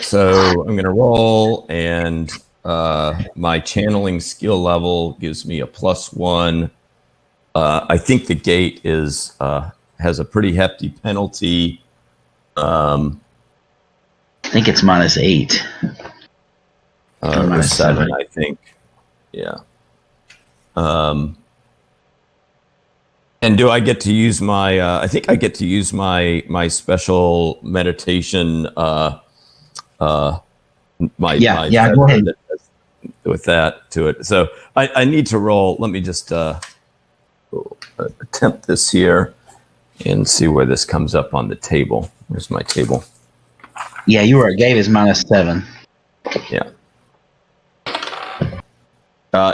right, so I'm going to roll, and my channeling skill level gives me a +1. I think the gate is has a pretty hefty penalty. I think it's -8. Or -7, I think. Yeah. And do I get to use my? I think I get to use my special meditation. Yeah, go ahead. With that to it. So I need to roll. Let me just attempt this here and see where this comes up on the table. Where's my table? Yeah, you were. Gate is -7. Yeah.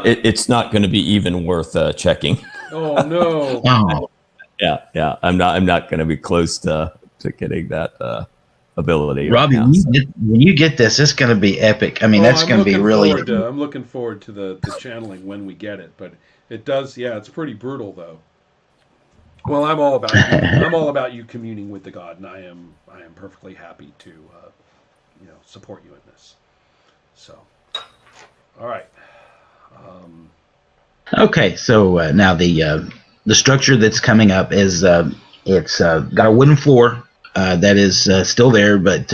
It's not going to be even worth checking. Oh no! Oh, Yeah. I'm not going to be close to getting that ability. Robbie, right now, so. when you get this, it's going to be epic. I mean, that's going to be really. I'm looking forward to the channeling when we get it, but it does. Yeah, it's pretty brutal though. Well, I'm all about you communing with the God, and I am perfectly happy to support you in this. So, all right. Okay, so now the structure that's coming up is it's got a wooden floor that is still there, but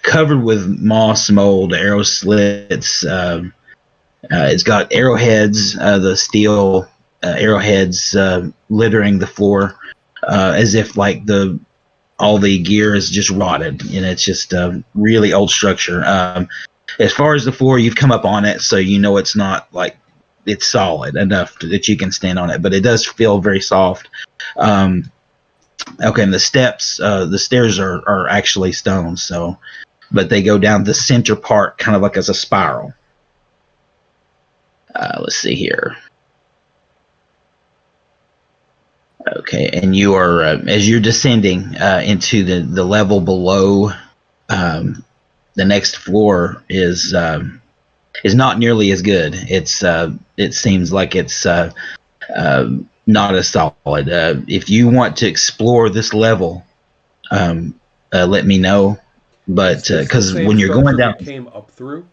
covered with moss, mold, arrow slits. It's got arrowheads, the steel arrowheads littering the floor, as if like all the gear is just rotted, and it's just a really old structure. As far as the floor, you've come up on it, so you know it's not like it's solid enough that you can stand on it, but it does feel very soft. Okay, and the stairs are actually stone, so, but they go down the center part kind of like as a spiral. Let's see here. Okay, and you are as you're descending into the level below. The next floor is not nearly as good. It seems like it's not as solid. If you want to explore this level, let me know. But because when you're going down, came up through.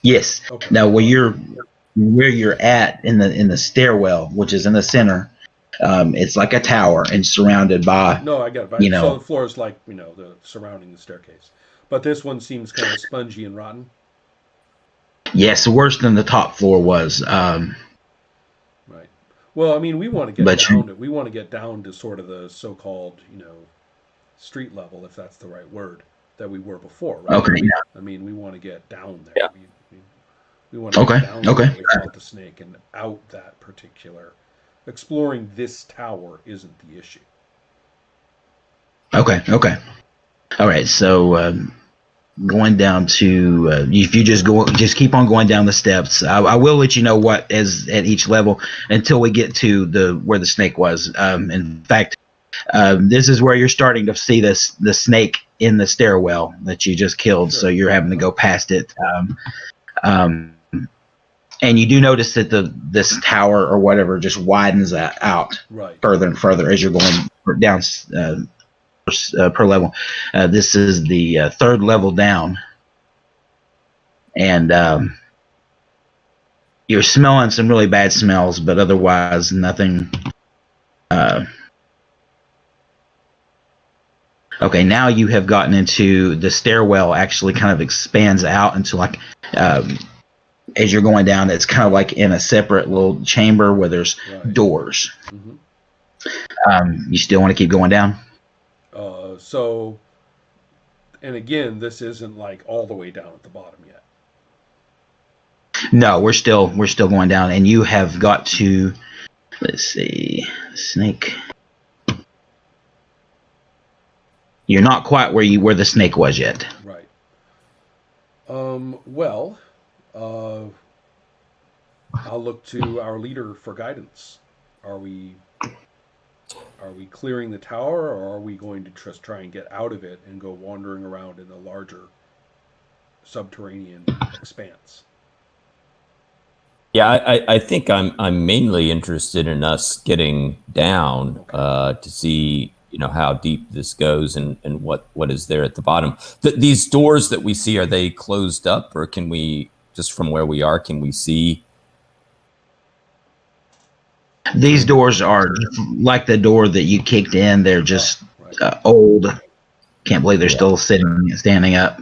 Yes. Okay. Now where you're at in the stairwell, which is in the center, it's like a tower and surrounded by. No, I get it. So the floor is like the surrounding the staircase. But this one seems kind of spongy and rotten. Yes, worse than the top floor was. Right. Well, I mean, we want to get down to sort of the so-called, street level, if that's the right word, that we were before, right? Okay. I mean, we want to get down there. Yeah. We want to get down there Okay. without the snake and out that particular. Exploring this tower isn't the issue. Okay. All right. So going down to if you just keep on going down the steps. I will let you know what is at each level until we get to where the snake was. In fact, this is where you're starting to see the snake in the stairwell that you just killed. Sure. So you're having to go past it. And you do notice that this tower or whatever just widens out further and further as you're going down per level. This is the third level down, and you're smelling some really bad smells, but otherwise nothing. Okay, now you have gotten into the stairwell. Actually, kind of expands out into like. As you're going down, it's kind of like in a separate little chamber where there's doors. Mm-hmm. You still want to keep going down? So, and again, this isn't like all the way down at the bottom yet. No, we're still going down, and you have got to. Let's see, snake. You're not quite where the snake was yet. Right. Well. I'll look to our leader for guidance. Are we clearing the tower, or are we going to just try and get out of it and go wandering around in the larger subterranean expanse? Yeah, I think I'm mainly interested in us getting down to see how deep this goes and what is there at the bottom. These doors that we see, are they closed up, or can we, just from where we are, can we see? These doors are like the door that you kicked in. They're just Right. old. Can't believe they're still standing up.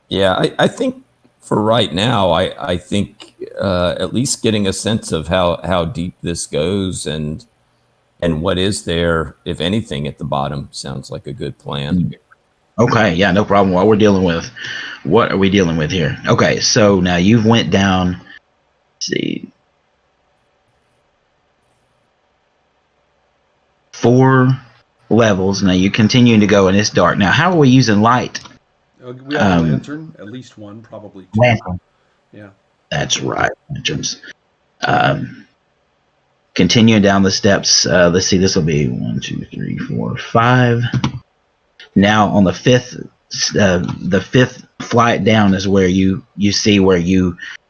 Yeah, I think for right now, I think at least getting a sense of how deep this goes and what is there, if anything, at the bottom sounds like a good plan. Okay, yeah, no problem. What are we dealing with here? Okay, so now you've went down. Let's see, 4 levels. Now you're continuing to go, and it's dark. Now, how are we using light? We have a lantern, at least one, probably 2. Lantern. Yeah. That's right, lanterns. Continuing down the steps. Let's see. This will be 1, 2, 3, 4, 5. Now on the fifth flight down is where you see where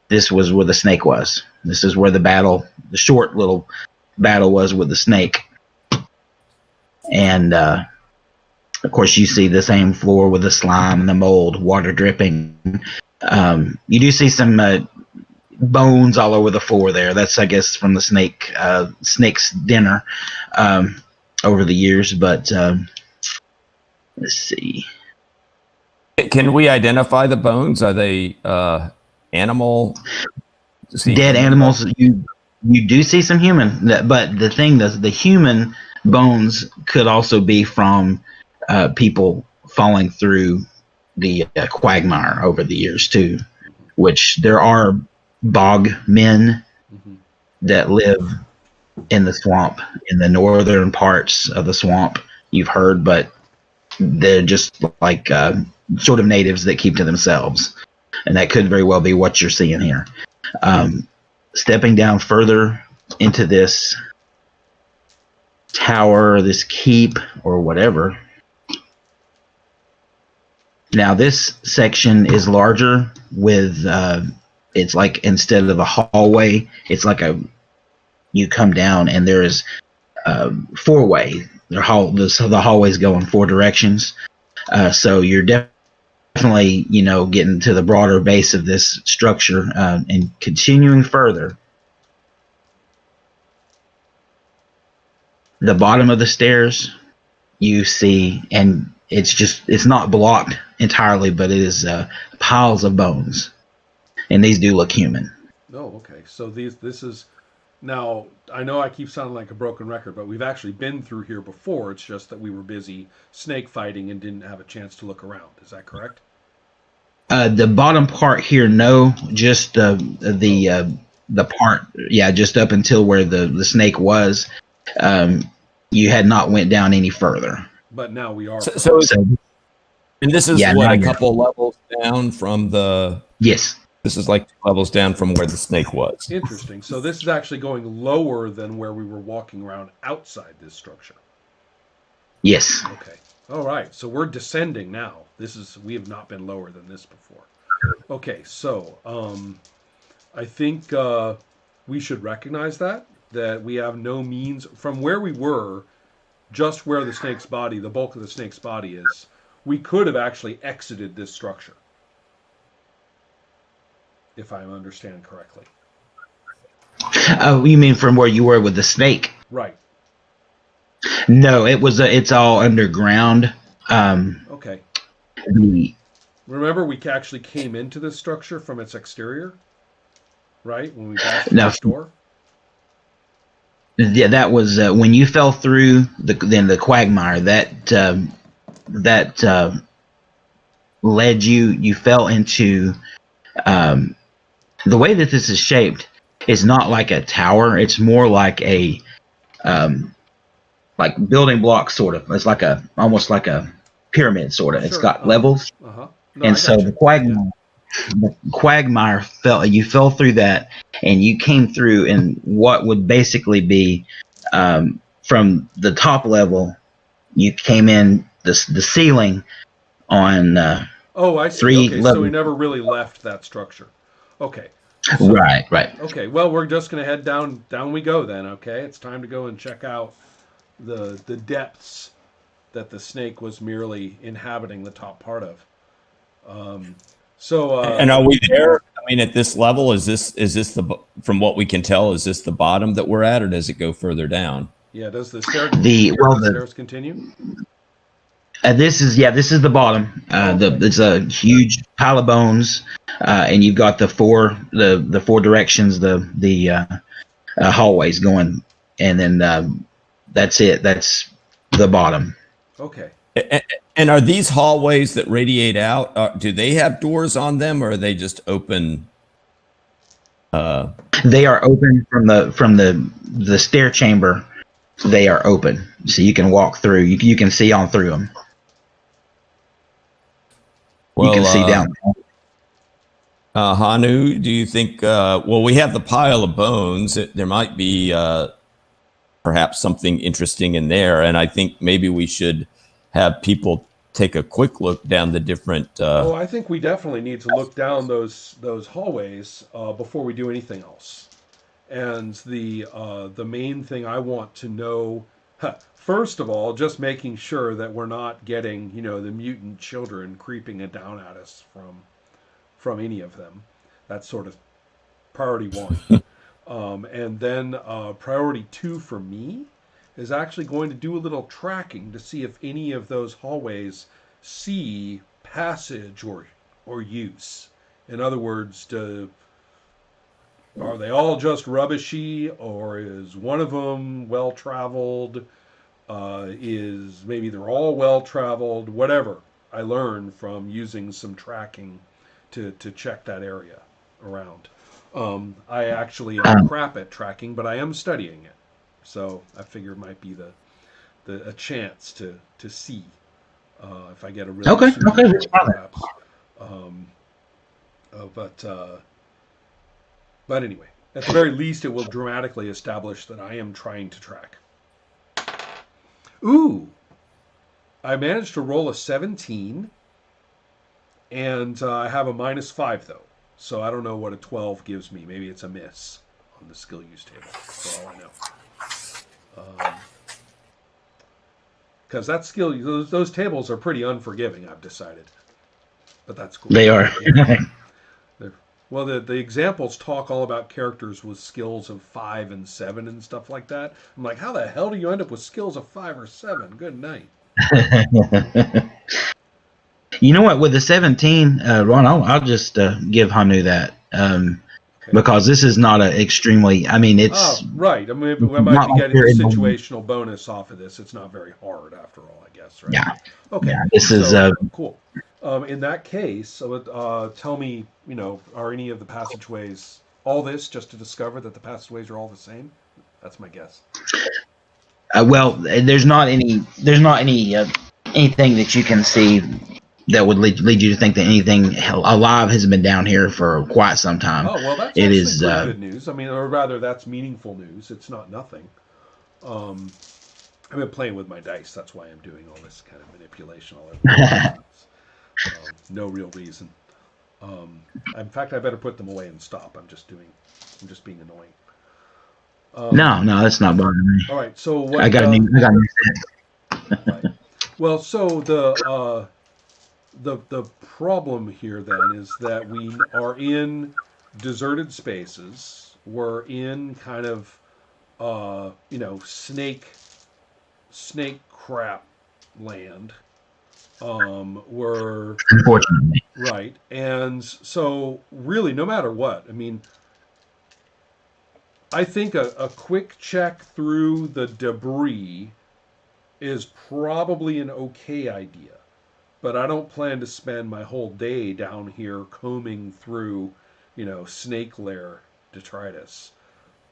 this was where the snake was. This is where the short little battle was with the snake. And of course you see the same floor with the slime and the mold, water dripping. You do see some bones all over the floor there. That's, I guess, from the snake's dinner over the years. But let's see. Can we identify the bones? Are they animal? Dead animals. You do see some human, but the thing, the human bones could also be from people falling through the quagmire over the years too, which there are bog men that live in the swamp, in the northern parts of the swamp. You've heard, but they're just like sort of natives that keep to themselves, and that could very well be what you're seeing here. Stepping down further into this tower, this keep, or whatever. Now this section is larger with it's like, instead of a hallway, it's like you come down and there is 4-way. The hallways go in 4 directions. So you're definitely, getting to the broader base of this structure, and continuing further. The bottom of the stairs you see, and it's not blocked entirely, but it is piles of bones, and these do look human. Oh, okay. So this is, now I know I keep sounding like a broken record, but we've actually been through here before. It's just that we were busy snake fighting and didn't have a chance to look around. Is that correct? The bottom part here, no, just the part, just up until where the snake was. You had not went down any further. But now we are. So and this is a couple levels down from the. Yes. This is like 2 levels down from where the snake was. Interesting. So this is actually going lower than where we were walking around outside this structure. Yes. Okay. All right. So we're descending now. We have not been lower than this before. Okay. So I think we should recognize that we have no means from where we were, just where the bulk of the snake's body is. We could have actually exited this structure, if I understand correctly. Oh, you mean from where you were with the snake? Right. No, it's all underground. Okay. Remember, we actually came into this structure from its exterior, right? When we passed the door. Yeah, that was when you fell through the quagmire. That led you. You fell into. The way that this is shaped is not like a tower. It's more like a like building block sort of. It's like almost like a pyramid sort of. Sure. It's got levels. No, and so the quagmire you fell through that, and you came through in what would basically be from the top level. You came in the ceiling on. I see. 3 okay, levels. So we never really left that structure. Okay. So, right. Okay. Well, we're just going to head down. Down we go then. Okay. It's time to go and check out the depths that the snake was merely inhabiting the top part of. Um, And are we there? I mean, at this level, is this from what we can tell, is this the bottom that we're at, or does it go further down? yeah, does the stairs continue? This is the bottom. Okay. It's a huge pile of bones, and you've got the four directions, the hallways going, and then that's it. That's the bottom. Okay. And are these hallways that radiate out? Do they have doors on them, or are they just open? They are open from the stair chamber. They are open, so you can walk through. You can see on through them. Well, you can see down. Hanu, do you think? Well, we have the pile of bones. There might be perhaps something interesting in there, and I think maybe we should have people take a quick look down the different. Oh, I think we definitely need to look down those hallways before we do anything else. And the main thing I want to know, first of all, just making sure that we're not getting the mutant children creeping it down at us from any of them. That's sort of priority one. And then priority two for me is actually going to do a little tracking to see if any of those hallways see passage or use. In other words, are they all just rubbishy, or is one of them well traveled? Is maybe they're all well traveled? Whatever I learned from using some tracking to check that area around. I actually am crap at tracking, but I am studying it, so I figure it might be a chance to see if I get a really Okay, that's perhaps. But anyway, at the very least, it will dramatically establish that I am trying to track. Ooh, I managed to roll a 17, and I have a -5 though. So I don't know what a 12 gives me. Maybe it's a miss on the skill use table, for all I know. Because that skill, those tables are pretty unforgiving, I've decided. But that's cool. They are. Well, the examples talk all about characters with skills of 5 and 7 and stuff like that. I'm like, how the hell do you end up with skills of 5 or 7? Good night. You know what? With the 17, Ron, I'll just give Hanu that because this is not an extremely. I mean, it's right. I mean, I might be getting a situational bonus off of this. It's not very hard, after all, I guess. Right? Yeah. Okay. Yeah, this is cool. In that case, tell me, are any of the passageways all this just to discover that the passageways are all the same? That's my guess. Well, there's not any anything that you can see that would lead you to think that anything alive has been down here for quite some time. Oh, well, that's actually pretty good news. I mean, or rather, that's meaningful news. It's not nothing. I've been playing with my dice. That's why I'm doing all this kind of manipulation all over. No real reason. In fact, I better put them away and stop. I'm just being annoying. No, that's not bothering me. All right, so what? I got a new set. Right. Well, so the problem here then is that we are in deserted spaces. We're in kind of snake crap land. We're Unfortunately. right, and so really, no matter what, I mean, I think a quick check through the debris is probably an okay idea, but I don't plan to spend my whole day down here combing through, snake lair detritus.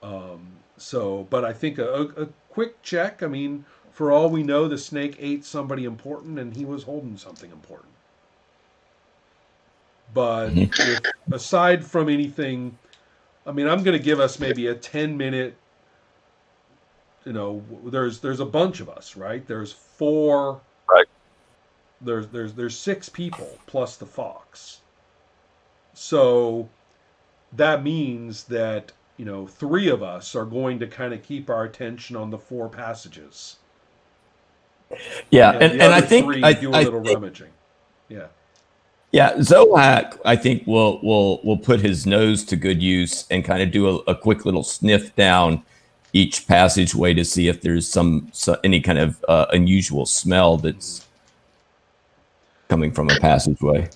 But I think a quick check. I mean, for all we know, the snake ate somebody important, and he was holding something important. But aside from anything, I mean, I'm going to give us maybe a 10-minute. There's a bunch of us, right? There's 4. Right. There's 6 people plus the fox. So that means that 3 of us are going to kind of keep our attention on the 4 passages, Yeah, the and other I think three I do a I little think rummaging. Yeah. Yeah, Zohack, I think will put his nose to good use and kind of do a quick little sniff down each passageway to see if there's any kind of unusual smell that's coming from a passageway.